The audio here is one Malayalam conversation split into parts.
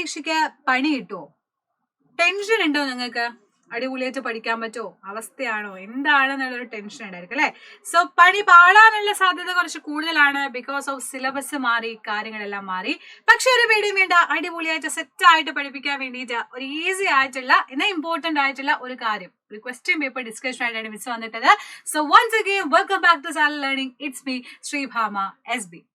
പരീക്ഷയ്ക്ക് പണി കിട്ടുമോ? ടെൻഷൻ ഉണ്ടോ നിങ്ങൾക്ക്? അടിപൊളിയായിട്ട് പഠിക്കാൻ പറ്റുമോ? അവസ്ഥയാണോ? എന്താണെന്നുള്ളൊരു ടെൻഷൻ ഉണ്ടായിരിക്കും അല്ലെ? സോ പണി പാളാനുള്ള സാധ്യത കുറച്ച് കൂടുതലാണ്. ബിക്കോസ് ഓഫ് സിലബസ് മാറി, കാര്യങ്ങളെല്ലാം മാറി. പക്ഷെ ഒരു പേടിയും വേണ്ട, അടിപൊളിയായിട്ട് സെറ്റ് ആയിട്ട് പഠിപ്പിക്കാൻ വേണ്ടിയിട്ട് ഒരു ഈസി ആയിട്ടുള്ള എന്നാൽ ഇമ്പോർട്ടന്റ് ആയിട്ടുള്ള ഒരു കാര്യം, ഒരു ക്വസ്റ്റ്യൻ പേപ്പർ ഡിസ്കഷൻ ആയിട്ടാണ് മിസ് വന്നിട്ടത്. So once again welcome back to salary learning. It's me Sreebhama SB.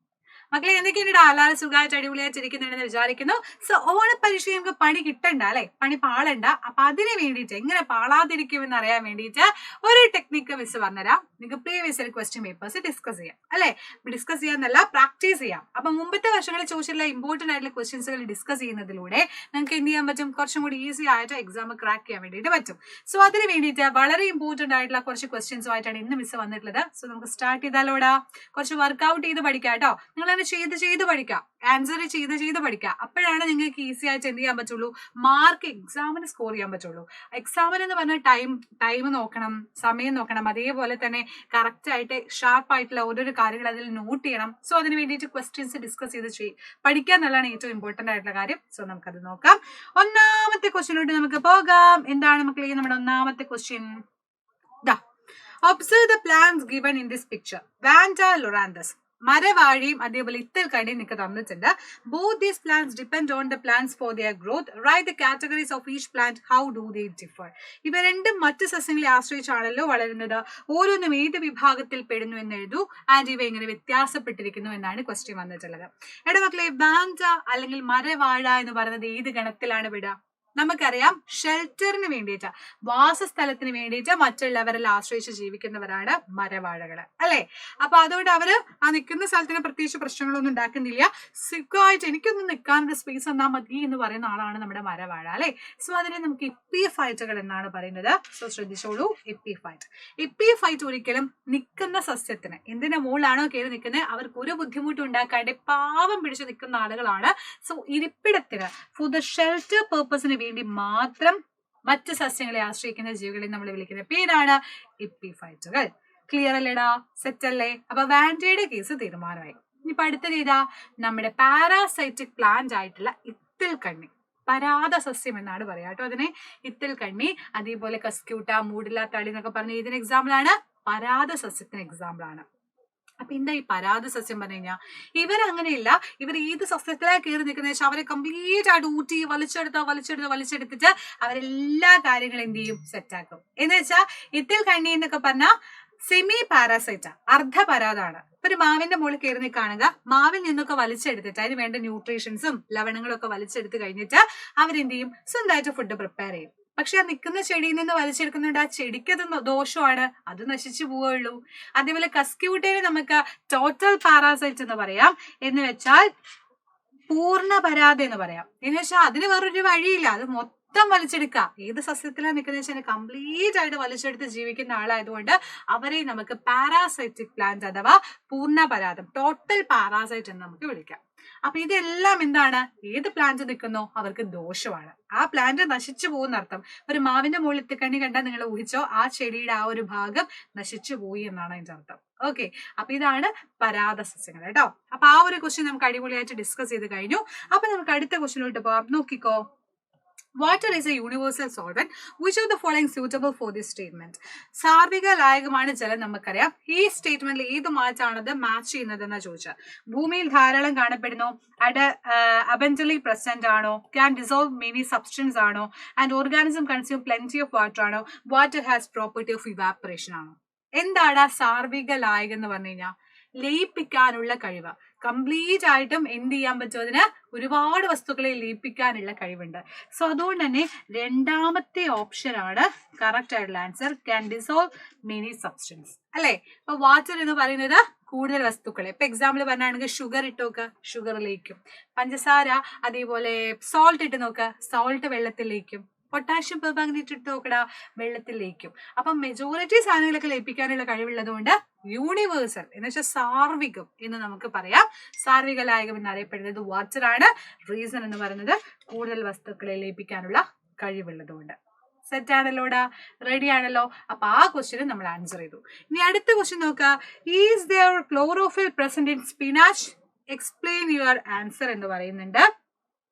മക്കളെ എന്തൊക്കെയുണ്ട്? എല്ലാവരും സുഖമായിട്ട് അടിപൊളിയായിട്ട് ഇരിക്കുന്നുണ്ടെന്ന് വിചാരിക്കുന്നു. സോ ഓണപ്പരീക്ഷ നമുക്ക് പണി കിട്ടണ്ട അല്ലെ, പണി പാളണ്ട. അപ്പൊ അതിന് വേണ്ടിയിട്ട് എങ്ങനെ പാളാതിരിക്കുമെന്ന് അറിയാൻ വേണ്ടിയിട്ട് ഒരു ടെക്നിക്ക് മിസ് പറഞ്ഞുതരാം. നിങ്ങൾക്ക് previous year question papers discuss ചെയ്യാം അല്ലെ. ഡിസ്കസ് ചെയ്യാന്നല്ല, പ്രാക്ടീസ് ചെയ്യാം. അപ്പൊ മുമ്പത്തെ വർഷങ്ങളിൽ ചോദിച്ചിട്ടുള്ള ഇമ്പോർട്ടന്റ് ആയിട്ടുള്ള ക്വസ്റ്റ്യൻസുകൾ ഡിസ്കസ് ചെയ്യുന്നതിലൂടെ നിങ്ങൾക്ക് എന്ത് ചെയ്യാൻ പറ്റും? കുറച്ചും കൂടി ഈസി ആയിട്ട് എക്സാം ക്രാക്ക് ചെയ്യാൻ വേണ്ടിയിട്ട് പറ്റും. സോ അതിന് വേണ്ടിയിട്ട് വളരെ ഇമ്പോർട്ടന്റ് ആയിട്ടുള്ള കുറച്ച് ക്വസ്റ്റ്യൻസുമായിട്ടാണ് ഇന്ന് മിസ് വന്നിട്ടുള്ളത്. സോ നമുക്ക് സ്റ്റാർട്ട് ചെയ്താലോടാ. കുറച്ച് വർക്ക്ഔട്ട് ചെയ്ത് പഠിക്കാം കേട്ടോ. നിങ്ങൾ ചെയ്ത് പഠിക്കാം, ആൻസർ ചെയ്ത് പഠിക്കാം. അപ്പോഴാണ് നിങ്ങൾക്ക് ഈസി ആയിട്ട് എന്ത് ചെയ്യാൻ പറ്റുള്ളൂ? മാർക്ക് എക്സാമിന് സ്കോർ ചെയ്യാൻ പറ്റുള്ളൂ. എക്സാമിന് എന്ന് പറഞ്ഞാൽ ടൈം നോക്കണം, സമയം നോക്കണം. അതേപോലെ തന്നെ കറക്റ്റ് ആയിട്ട് ഷാർപ്പ് ആയിട്ടുള്ള ഓരോരോ കാര്യങ്ങൾ അതിൽ നോട്ട് ചെയ്യണം. സോ അതിന് വേണ്ടിയിട്ട് ക്വസ്റ്റ്യൻസ് ഡിസ്കസ് ചെയ്ത് പഠിക്കുക എന്നുള്ളതാണ് ഏറ്റവും ഇമ്പോർട്ടന്റ് ആയിട്ടുള്ള കാര്യം. സോ നമുക്കത് നോക്കാം. ഒന്നാമത്തെ ക്വസ്റ്റ്യനിലോട്ട് നമുക്ക് പോകാം. എന്താണ് മക്കളെ നമ്മുടെ ഒന്നാമത്തെ question? Observe the plants given in this picture. Vanda loranthus, മരവാഴിയും അതേപോലെ ഇത്തൽക്കണിയും നിങ്ങൾക്ക് തന്നിട്ടുണ്ട്. Both these plants depend on the plants for their growth. Write the categories of each plant. How do they differ? ഇവ രണ്ടും മറ്റ് സസ്യങ്ങളെ ആശ്രയിച്ചാണല്ലോ വളരുന്നത്. ഓരോന്നും ഏത് വിഭാഗത്തിൽ പെടുന്നു എന്ന് എഴുതൂ. ആൻഡ് ഇവ എങ്ങനെ വ്യത്യാസപ്പെട്ടിരിക്കുന്നു എന്നാണ് ക്വസ്റ്റ്യൻ വന്നിട്ടുള്ളത്. എടാ മക്കളെ, വാൻഡ അല്ലെങ്കിൽ മരവാഴ എന്ന് പറയുന്നത് ഏത് ഗണത്തിലാണ് വിടുക? നമുക്കറിയാം, ഷെൽട്ടറിന് വേണ്ടിയിട്ട്, വാസസ്ഥലത്തിന് വേണ്ടിയിട്ട് മറ്റുള്ളവരിൽ ആശ്രയിച്ച് ജീവിക്കുന്നവരാണ് മരവാഴകള് അല്ലെ. അപ്പൊ അതുകൊണ്ട് അവര് ആ നിൽക്കുന്ന സ്ഥലത്തിന് പ്രത്യേകിച്ച് പ്രശ്നങ്ങളൊന്നും ഉണ്ടാക്കുന്നില്ല. സുഖമായിട്ട് എനിക്കൊന്നും നിൽക്കാനൊരു സ്പേസ് തന്നാൽ മതി എന്ന് പറയുന്ന ആളാണ് നമ്മുടെ മരവാഴ അല്ലെ. സോ അതിനെ നമുക്ക് എപ്പിഫൈറ്റുകൾ എന്നാണ് പറയുന്നത്. സോ ശ്രദ്ധിച്ചോളൂ, എപ്പിഫൈറ്റ് ഒരിക്കലും നിൽക്കുന്ന സസ്യത്തിന് എന്തിന്റെ മുകളിലാണോ കയറി നിൽക്കുന്നത് അവർക്ക് ഒരു ബുദ്ധിമുട്ടും ഉണ്ടാക്കാണ്ട് പാവം പിടിച്ച് നിൽക്കുന്ന ആളുകളാണ്. സോ ഇരിപ്പിടത്തിന് ഫോർ ദ ഷെൽട്ടർ പേർപ്പസിന് വേണ്ടി മാത്രം മറ്റ് സസ്യങ്ങളെ ആശ്രയിക്കുന്ന ജീവികളെ നമ്മൾ വിളിക്കുന്ന പേരാണ് എപ്പിഫൈറ്റുകൾ. ക്ലിയർ അല്ലേടാ? സെറ്റ് അല്ലേ? അപ്പൊ വാൻഡയുടെ കേസ് തീരുമാനമായി. ഇനിയിപ്പൊ അടുത്തത് ഏതാ? നമ്മുടെ പാരാസൈറ്റിക് പ്ലാന്റ് ആയിട്ടുള്ള ഇത്തിൽക്കണ്ണി, പരാത സസ്യം എന്നാണ് പറയാ കേട്ടോ അതിനെ. ഇത്തിൽക്കണ്ണി, അതേപോലെ കസ്ക്യൂട്ട, മൂടില, തളി എന്നൊക്കെ പറഞ്ഞ ഇതിന് എക്സാമ്പിൾ ആണ്, പരാത സസ്യത്തിന് എക്സാമ്പിൾ ആണ്. അപ്പൊ എന്താ ഈ പരാത സസ്യം പറഞ്ഞു കഴിഞ്ഞാൽ ഇവരങ്ങനെയില്ല. ഇവർ ഏത് സസ്യത്തിലാണ് കയറി നിൽക്കുന്ന വെച്ചാൽ അവരെ കംപ്ലീറ്റ് ആയിട്ട് ഊട്ടി വലിച്ചെടുത്തിട്ട് അവരെല്ലാ കാര്യങ്ങളും എന്ത് ചെയ്യും? സെറ്റാക്കും. എന്ന് വെച്ചാൽ ഇത്തിൽ കണ്ണി എന്നൊക്കെ പറഞ്ഞാൽ സെമി പാരാസൈറ്റാ, അർദ്ധപരാതാണ്. ഇപ്പൊ ഒരു മാവിന്റെ മുകളിൽ കയറി നിൽക്കുകയാണെങ്കിൽ മാവിൽ നിന്നൊക്കെ വലിച്ചെടുത്തിട്ട് അതിന് വേണ്ട ന്യൂട്രീഷൻസും ലവണങ്ങളും ഒക്കെ വലിച്ചെടുത്ത് കഴിഞ്ഞിട്ട് അവരെന്ത് ചെയ്യും? സ്വന്തമായിട്ട് ഫുഡ് പ്രിപ്പയർ ചെയ്യും. പക്ഷെ ആ നിൽക്കുന്ന ചെടിയിൽ നിന്ന് വലിച്ചെടുക്കുന്നുണ്ട്, ആ ചെടിക്ക് അത് ദോഷമാണ്, അത് നശിച്ചു പോവുള്ളൂ. അതേപോലെ കസ്ക്യൂട്ടയിൽ നമുക്ക് ടോട്ടൽ പാരാസൈറ്റ് എന്ന് പറയാം. എന്ന് വെച്ചാൽ പൂർണ്ണ പരാത എന്ന് പറയാം. എന്ന് വെച്ചാൽ അതിന് വേറൊരു വഴിയില്ല, അത് മൊത്തം വലിച്ചെടുക്കുക. ഏത് സസ്യത്തിലാണ് നിൽക്കുന്നത് വെച്ചാൽ കംപ്ലീറ്റ് ആയിട്ട് വലിച്ചെടുത്ത് ജീവിക്കുന്ന ആളായതുകൊണ്ട് അവരെ നമുക്ക് പാരാസൈറ്റിക് പ്ലാന്റ് അഥവാ പൂർണ്ണ പരാതം, ടോട്ടൽ പാരാസൈറ്റ് എന്ന് നമുക്ക് വിളിക്കാം. അപ്പൊ ഇതെല്ലാം എന്താണ്? ഏത് പ്ലാന്റ് നിൽക്കുന്നോ അവർക്ക് ദോഷമാണ്. ആ പ്ലാന്റ് നശിച്ചു പോകുന്ന അർത്ഥം. ഒരു മാവിന്റെ മുകളിൽ എത്തിക്കണ്ണി കണ്ടാൽ നിങ്ങൾ ഊഹിച്ചോ ആ ചെടിയുടെ ആ ഒരു ഭാഗം നശിച്ചു പോയി എന്നാണ് അതിന്റെ അർത്ഥം. ഓക്കെ, അപ്പൊ ഇതാണ് പരാത സസ്യങ്ങൾ കേട്ടോ. അപ്പൊ ആ ഒരു ക്വസ്റ്റ്യൻ നമുക്ക് അടിപൊളിയായിട്ട് ഡിസ്കസ് ചെയ്ത് കഴിഞ്ഞു. അപ്പൊ നമുക്ക് അടുത്ത ക്വസ്റ്റ്യനിലോട്ട് പോകാം. നോക്കിക്കോ. Water is a universal solvent. Which of the following suitable for this statement? സാർവിക ലായകമാണ് ജലം നമുക്കറിയാം. ഈ സ്റ്റേറ്റ്മെന്റിൽ ഏത് മാറ്റാണത് മാച്ച് ചെയ്യുന്നത് എന്ന് ചോദിച്ചാൽ, ഭൂമിയിൽ ധാരാളം കാണപ്പെടുന്നു, abundantly present ആണോ, can dissolve many substance ആണോ, and organism consume plenty of water ആണോ, water has property of evaporation ആണോ? എന്താണ് സാർവിക ലായകം എന്ന് പറഞ്ഞു കഴിഞ്ഞാൽ? ലയിപ്പിക്കാനുള്ള കഴിവ്. കംപ്ലീറ്റ് ആയിട്ടും എന്ത് ചെയ്യാൻ പറ്റും? അതിന് ഒരുപാട് വസ്തുക്കളെ ലയിപ്പിക്കാനുള്ള കഴിവുണ്ട്. സോ അതുകൊണ്ട് തന്നെ രണ്ടാമത്തെ ഓപ്ഷൻ ആണ് കറക്റ്റ് ആയിട്ടുള്ള answer. Can dissolve many substance അല്ലെ. ഇപ്പൊ വാട്ടർ എന്ന് പറയുന്നത് കൂടുതൽ വസ്തുക്കളെ, ഇപ്പൊ എക്സാമ്പിൾ പറഞ്ഞാണെങ്കിൽ ഷുഗർ ഇട്ട് നോക്കുക, ഷുഗർ ലയിക്കും. പഞ്ചസാര അതേപോലെ സോൾട്ട് ഇട്ട് നോക്കുക, സോൾട്ട് വെള്ളത്തിൽ ലയിക്കും. പൊട്ടാഷ്യം പെർമാംഗനേറ്റ് ഇട്ട് നോക്കടാ, വെള്ളത്തിൽ ലയിക്കും. അപ്പൊ മെജോറിറ്റി സാധനങ്ങളൊക്കെ ലയിപ്പിക്കാനുള്ള കഴിവുള്ളത് കൊണ്ട് യൂണിവേഴ്സൽ എന്ന് വെച്ചാൽ സാർവികം എന്ന് നമുക്ക് പറയാം. സാർവിക ലായകം എന്നറിയപ്പെടുന്നത് വാട്ടർ ആണ്. റീസൺ എന്ന് പറയുന്നത് കൂടുതൽ വസ്തുക്കളെ ലയിപ്പിക്കാനുള്ള കഴിവുള്ളത് കൊണ്ട്. സെറ്റ് ആണല്ലോടാ? റെഡി ആണല്ലോ? അപ്പൊ ആ ക്വസ്റ്റ്യന് നമ്മൾ ആൻസർ ചെയ്തു. ഇനി അടുത്ത ക്വസ്റ്റ്യൻ നോക്കുക. Is there chlorophyll present in spinach? Explain your answer എന്ന് പറയുന്നുണ്ട്.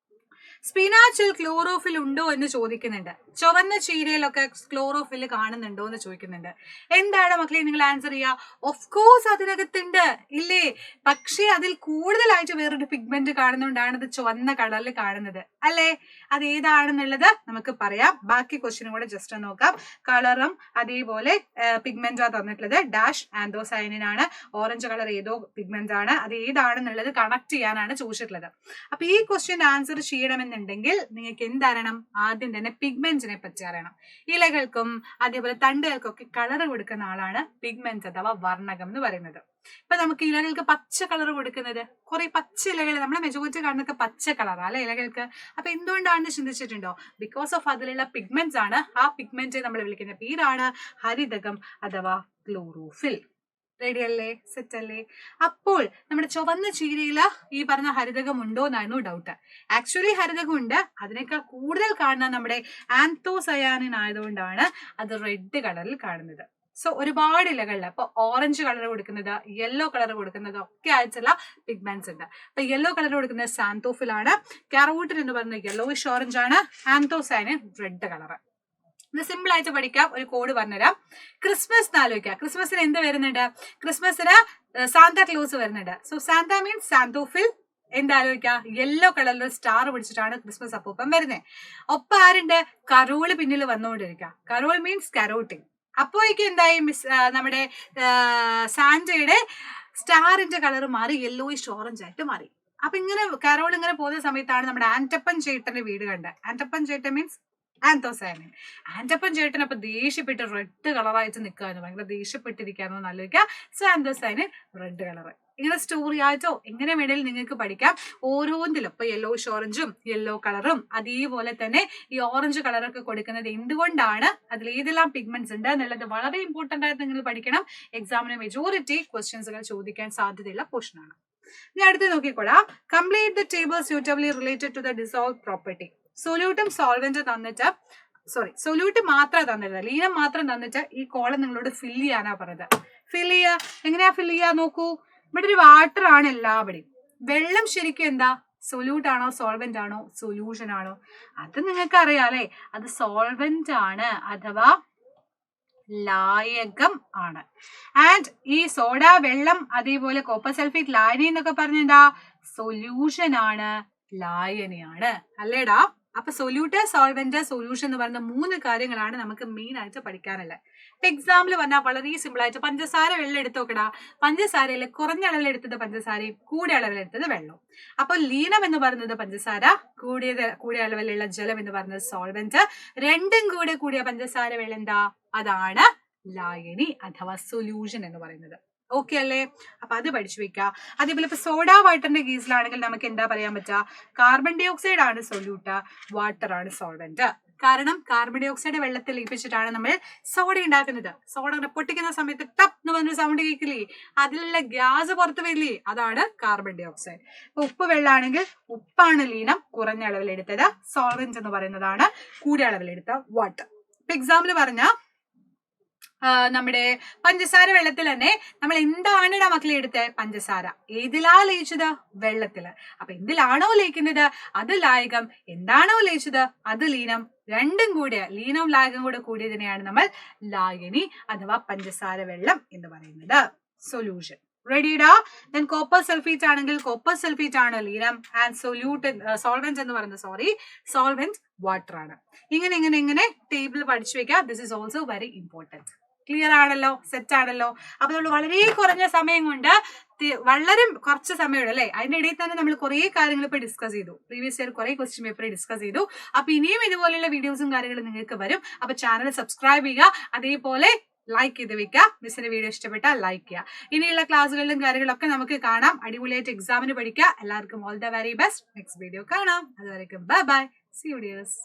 സ്പിനാച്ചിൽ ക്ലോറോഫിൽ ഉണ്ടോ എന്ന് ചോദിക്കുന്നുണ്ട്. ചുവന്ന ചീരയിലൊക്കെ ക്ലോറോഫിൽ കാണുന്നുണ്ടോ എന്ന് ചോദിക്കുന്നുണ്ട്. എന്താണ് മക്കളെ നിങ്ങൾ ആൻസർ ചെയ്യുക? ഓഫ് കോഴ്സ് അതിനകത്തുണ്ട് ഇല്ലേ? പക്ഷേ അതിൽ കൂടുതലായിട്ട് വേറൊരു പിഗ്മെന്റ് കാണുന്നതുകൊണ്ടാണ് ഇത് ചുവന്ന കളറിൽ കാണുന്നത് അല്ലേ? അത് ഏതാണെന്നുള്ളത് നമുക്ക് പറയാം. ബാക്കി ക്വസ്റ്റ്യനും കൂടെ ജസ്റ്റ് നോക്കാം. കളറും അതേപോലെ പിഗ്മെന്റ് തന്നിട്ടുള്ളത് ഡാഷ് ആന്തോസയനിൻ ആണ്. ഓറഞ്ച് കളർ ഏതോ പിഗ്മെന്റ് ആണ്. അത് ഏതാണെന്നുള്ളത് കണക്ട് ചെയ്യാനാണ് ചോദിച്ചിട്ടുള്ളത്. അപ്പൊ ഈ ക്വസ്റ്റ്യൻ ആൻസർ ചെയ്യണമെന്നുണ്ടെങ്കിൽ നിങ്ങൾക്ക് എന്തറിയണം? ആദ്യം തന്നെ പിഗ്മെന്റ്സിനെ പറ്റി അറിയണം. ഇലകൾക്കും അതേപോലെ തണ്ടുകൾക്കൊക്കെ കളർ കൊടുക്കുന്ന ആളാണ് പിഗ്മെന്റ് അഥവാ വർണ്ണകം എന്ന് പറയുന്നത്. ഇപ്പൊ നമുക്ക് ഇലകൾക്ക് പച്ച കളർ കൊടുക്കുന്നത്, കുറെ പച്ച ഇലകൾ നമ്മളെ മെജോറിറ്റി കാണുന്നൊക്കെ പച്ച കളറാണ് അല്ലെ ഇലകൾക്ക്. അപ്പൊ എന്തുകൊണ്ടാണെന്ന് ചിന്തിച്ചിട്ടുണ്ടോ? ബിക്കോസ് ഓഫ് അതിലുള്ള പിഗ്മെന്റ്സ് ആണ്. ആ പിഗ്മെന്റ് നമ്മൾ വിളിക്കുന്ന പേരാണ് ഹരിതകം അഥവാ ക്ലോറോഫിൽ. റെഡി അല്ലേ? സെറ്റ് അല്ലേ? അപ്പോൾ നമ്മുടെ ചുവന്ന ചീരയില ഈ പറഞ്ഞ ഹരിതകം ഉണ്ടോ എന്നായിരുന്നു ഡൗട്ട്. ആക്ച്വലി ഹരിതകം ഉണ്ട്. അതിനേക്കാൾ കൂടുതൽ കാണുന്ന നമ്മുടെ ആന്തോസയാനിൻ ആയതുകൊണ്ടാണ് അത് റെഡ് കളറിൽ കാണുന്നത്. സോ ഒരുപാട് ഇലകളിൽ അപ്പൊ ഓറഞ്ച് കളർ കൊടുക്കുന്നത്, യെല്ലോ കളർ കൊടുക്കുന്നത് ഒക്കെ ആയിട്ടുള്ള പിഗ്മെന്റ്സ് ഉണ്ട്. അപ്പൊ യെല്ലോ കളർ കൊടുക്കുന്നത് സാന്തോഫിൽ ആണ്. കാരോട്ടിൻ എന്ന് പറയുന്നത് യെല്ലോയിഷ് ഓറഞ്ച് ആണ്. Anthocyanin red colour. ഇത് സിമ്പിൾ ആയിട്ട് പഠിക്കാം. ഒരു കോഡ് പറഞ്ഞുതരാം. ക്രിസ്മസ് ആലോചിക്കാം. ക്രിസ്മസിന് എന്ത് വരുന്നുണ്ട്? ക്രിസ്മസിന് സാന്താ ക്ലോസ് വരുന്നുണ്ട്. So Santa means xanthophyll. എന്താലോചിക്കാം? യെല്ലോ കളറിൽ സ്റ്റാർ പിടിച്ചിട്ടാണ് ക്രിസ്മസ് അപ്പൂപ്പൻ വരുന്നത്. ഒപ്പം ആരുണ്ട്? കരോള് പിന്നിൽ വന്നുകൊണ്ടിരിക്കുക. Carol means carotene. അപ്പോഴേക്കും എന്തായി? നമ്മുടെ സാന്റയുടെ സ്റ്റാറിന്റെ കളർ മാറി യെല്ലോയിഷ് ഓറഞ്ച് ആയിട്ട് മാറി. അപ്പൊ ഇങ്ങനെ കരോൾ ഇങ്ങനെ പോകുന്ന സമയത്താണ് നമ്മുടെ ആന്റപ്പൻ ചേട്ടന്റെ വീട് കണ്ടത്. ആന്റപ്പൻ ചേട്ടൻ മീൻസ് ആന്തോസയാനിൻ. ആന്റപ്പൻ ചേട്ടൻ അപ്പൊ ദേഷ്യപ്പെട്ട് റെഡ് കളറായിട്ട് നിൽക്കാന്ന്, ഭയങ്കര ദേഷ്യപ്പെട്ടിരിക്കാന്ന് ആലോചിക്കുക. So anthocyanin red colour. ഇങ്ങനെ സ്റ്റോറി ആയിട്ടോ എങ്ങനെ വേണേലും നിങ്ങൾക്ക് പഠിക്കാം. ഓരോന്നിലും ഇപ്പൊ യെല്ലോയിഷ് ഓറഞ്ചും യെല്ലോ കളറും അതേപോലെ തന്നെ ഈ ഓറഞ്ച് കളറൊക്കെ കൊടുക്കുന്നത് എന്തുകൊണ്ടാണ്, അതിൽ ഏതെല്ലാം പിഗ്മെന്റ്സ് ഉണ്ട് എന്നുള്ളത് വളരെ ഇമ്പോർട്ടന്റ് ആയിട്ട് നിങ്ങൾ പഠിക്കണം. എക്സാമിന് മെജോറിറ്റി ക്വസ്റ്റ്യൻസുകൾ ചോദിക്കാൻ സാധ്യതയുള്ള പോർഷൻ ആണ്. ഇനി അടുത്ത് നോക്കിക്കോളാം. Complete the table suitably related to the dissolve property. സൊല്യൂട്ടും സോൾവെന്റ് തന്നിട്ട്, സൊല്യൂട്ട് മാത്രം തന്നിട്ട്, ലീനം മാത്രം തന്നിട്ട് ഈ കോളം നിങ്ങളോട് ഫില്ല് ചെയ്യാനാ പറഞ്ഞത്. ഫില്ല് ചെയ്യുക. എങ്ങനെയാ ഫില്ല് ചെയ്യാ നോക്കൂ. ഇവിടെ ഒരു വാട്ടർ ആണ് എല്ലാവിടെയും. വെള്ളം ശരിക്കും എന്താ? സൊല്യൂട്ട് ആണോ സോൾവെന്റ് ആണോ സൊല്യൂഷൻ ആണോ? അത് നിങ്ങൾക്ക് അറിയാം അല്ലെ. അത് സോൾവെന്റ് ആണ് അഥവാ ലായകം ആണ്. ആൻഡ് ഈ സോഡ വെള്ളം അതേപോലെ കോപ്പർ സൾഫേറ്റ് ലായനി എന്നൊക്കെ പറഞ്ഞെന്താ? സൊല്യൂഷൻ ആണ്, ലായനിയാണ് അല്ലേടാ. അപ്പൊ സൊല്യൂട്ട്, സോൾവെന്റ്, സൊല്യൂഷൻ എന്ന് പറയുന്ന 3 കാര്യങ്ങളാണ് നമുക്ക് മെയിൻ ആയിട്ട് പഠിക്കാനുള്ളത്. എക്സാമ്പിൾ പറഞ്ഞാൽ വളരെ സിമ്പിൾ ആയിട്ട് പഞ്ചസാര വെള്ളം എടുത്ത് നോക്കടാ. പഞ്ചസാരയിൽ കുറഞ്ഞ അളവിൽ എടുത്തത് പഞ്ചസാരയും കൂടിയ അളവിൽ എടുത്തത് വെള്ളവും. അപ്പൊ ലീനം എന്ന് പറയുന്നത് പഞ്ചസാര, കൂടിയ അളവിലുള്ള ജലം എന്ന് പറയുന്നത് സോൾവെന്റ്. രണ്ടും കൂടിയ പഞ്ചസാര വെള്ളം എന്താ? അതാണ് ലായനി അഥവാ സൊല്യൂഷൻ എന്ന് പറയുന്നത്. ഓക്കെ അല്ലേ? അപ്പൊ അത് പഠിച്ചു വെക്കുക. അതേപോലെ ഇപ്പൊ സോഡ വാട്ടറിന്റെ കേസിലാണെങ്കിൽ നമുക്ക് എന്താ പറയാൻ പറ്റുക? കാർബൺ ഡൈ ഓക്സൈഡ് ആണ് സൊല്യൂട്ട്, വാട്ടർ ആണ് സോൾവെന്റ്. കാരണം കാർബൺ ഡൈ ഓക്സൈഡ് വെള്ളത്തിൽ ലയിപ്പിച്ചിട്ടാണ് നമ്മൾ സോഡ ഉണ്ടാക്കുന്നത്. സോഡ പൊട്ടിക്കുന്ന സമയത്ത് ടപ്പ് എന്ന് പറഞ്ഞൊരു സൗണ്ട് കേൾക്കില്ലേ? അതിലുള്ള ഗ്യാസ് പുറത്ത് വരില്ലേ? അതാണ് കാർബൺ ഡൈ ഓക്സൈഡ്. ഇപ്പൊ ഉപ്പ് വെള്ളമാണെങ്കിൽ ഉപ്പാണ് ലീനം, കുറഞ്ഞ അളവിലെടുത്തത്. സോൾവെന്റ് എന്ന് പറയുന്നതാണ് കൂടിയ അളവിലെടുത്ത വാട്ടർ. ഇപ്പൊ എക്സാമ്പിൾ പറഞ്ഞ നമ്മുടെ പഞ്ചസാര വെള്ളത്തിൽ തന്നെ നമ്മൾ എന്താണ് മക്കളെ എടുത്തത്? പഞ്ചസാര. ഏതിലാ ലയിച്ചത്? വെള്ളത്തില്. അപ്പൊ എന്തിലാണോ ലയിക്കുന്നത് അത് ലായകം, എന്താണോ ലയിച്ചത് അത് ലീനം. രണ്ടും കൂടിയ ലീനവും ലായകം കൂടെ കൂടിയതിനെയാണ് നമ്മൾ ലായനി അഥവാ പഞ്ചസാര വെള്ളം എന്ന് പറയുന്നത്. സൊല്യൂഷൻ. റെഡിഡാ? ദെൻ കോപ്പർ സൾഫേറ്റ് ആണെങ്കിൽ കോപ്പർ സൾഫേറ്റ് ആണ് ലീനം. ആൻഡ് സോൾവെന്റ് എന്ന് പറയുന്നത് സോൾവെന്റ് വാട്ടർ ആണ്. ഇങ്ങനെ ടേബിൾ പഠിച്ചു വെക്കുക. This is also very important. Clear ആണല്ലോ? സെറ്റ് ആണല്ലോ? അപ്പൊ നമ്മൾ വളരെ കുറഞ്ഞ സമയം കൊണ്ട്, വളരെ കുറച്ച് സമയമുള്ളൂ അല്ലെ, അതിന്റെ ഇടയിൽ തന്നെ നമ്മൾ കുറെ കാര്യങ്ങൾ ഇപ്പൊ ഡിസ്കസ് ചെയ്തു. പ്രീവിയസ് ഇയർ കുറെ ക്വസ്റ്റ്യൻ പേപ്പർ ഡിസ്കസ് ചെയ്തു. അപ്പൊ ഇനിയും ഇതുപോലെയുള്ള വീഡിയോസും കാര്യങ്ങളും നിങ്ങൾക്ക് വരും. അപ്പൊ ചാനൽ സബ്സ്ക്രൈബ് ചെയ്യുക, അതേപോലെ ലൈക്ക് ചെയ്ത് വെക്കുക. മിസ്സിന്റെ വീഡിയോ ഇഷ്ടപ്പെട്ടാൽ ലൈക്ക് ചെയ്യുക. ഇനിയുള്ള ക്ലാസ്സുകളിലും കാര്യങ്ങളൊക്കെ നമുക്ക് കാണാം. അടിപൊളിയായിട്ട് എക്സാമിന് പഠിക്കുക. എല്ലാവർക്കും all the very best. Next video കാണാം. അതുവരെയും bye bye. See you dears.